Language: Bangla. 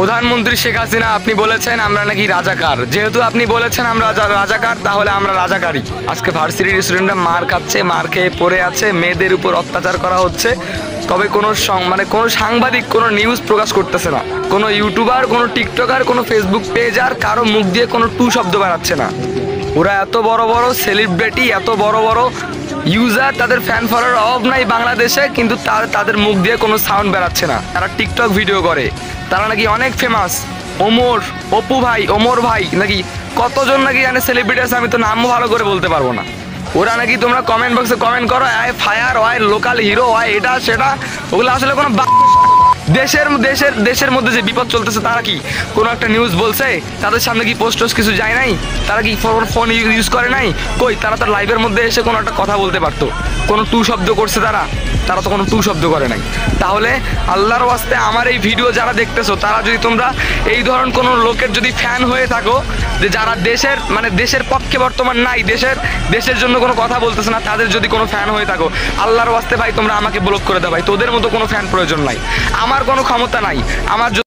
প্রধানমন্ত্রী শেখ হাসিনা আপনি বলেছেন আমরা নাকি রাজাকার। যেহেতু আপনি বলেছেন আমরা রাজাকার, তাহলে আমরা রাজাকারই। আজকে ভার্সিটির স্টুডেন্টরা মার খাচ্ছে, মার খেয়ে পড়ে আছে, মেয়েদের উপর অত্যাচার করা হচ্ছে। তবে কোনো কোনো সাংবাদিক কোনো নিউজ প্রকাশ করতেছে না, কোনো ইউটিউবার, কোনো টিকটকার, কোনো ফেসবুক পেজ আর কারো মুখ দিয়ে কোনো টু শব্দ বেরাচ্ছে না। ওরা এত বড় বড় সেলিব্রিটি, এত বড় বড় ইউজার, তাদের ফ্যান ফলোয়ার অভাব নাই বাংলাদেশে, কিন্তু তাদের মুখ দিয়ে কোনো সাউন্ড বেরাচ্ছে না। তারা টিকটক ভিডিও করে, তারা নাকি অনেক ফেমাস। অপু ভাই, ওমর ভাই, নাকি কতজন নাকি জানে সেলিব্রিটি আছে, আমি তো নামও ভালো করে বলতে পারবো না। ওরা নাকি তোমরা কমেন্ট বক্সে কমেন্ট করো আয় ফায়ার, হয় লোকাল হিরো, হয় এটা সেটা, ওগুলো আসলে কোনো দেশের মধ্যে যে বিপদ চলতেছে, তারা কি কোনো একটা নিউজ বলছে? তাদের সামনে কি পোস্ট কিছু যায় নাই? তারা কি ফোন ইউজ করে নাই? কই, তারা তার লাইভের মধ্যে এসে কোনো একটা কথা বলতে পারতো। কোনো টু শব্দ করছে তারা তো কোনো টু শব্দ করে নাই। তাহলে আল্লাহর ওয়াস্তে আমার এই ভিডিও যারা দেখতেছো, তারা যদি তোমরা এই ধরনের কোনো লোকের যদি ফ্যান হয়ে থাকো, যে যারা দেশের পক্ষে বর্তমান নাই, দেশের জন্য কোনো কথা বলতেছে না, তাদের যদি কোনো ফ্যান হয়ে থাকো, আল্লাহর ওয়াস্তে ভাই তোমরা আমাকে ব্লক করে দাও ভাই। তোদের মতো কোনো ফ্যান প্রয়োজন নাই, আমার কোনো ক্ষমতা নাই। আমার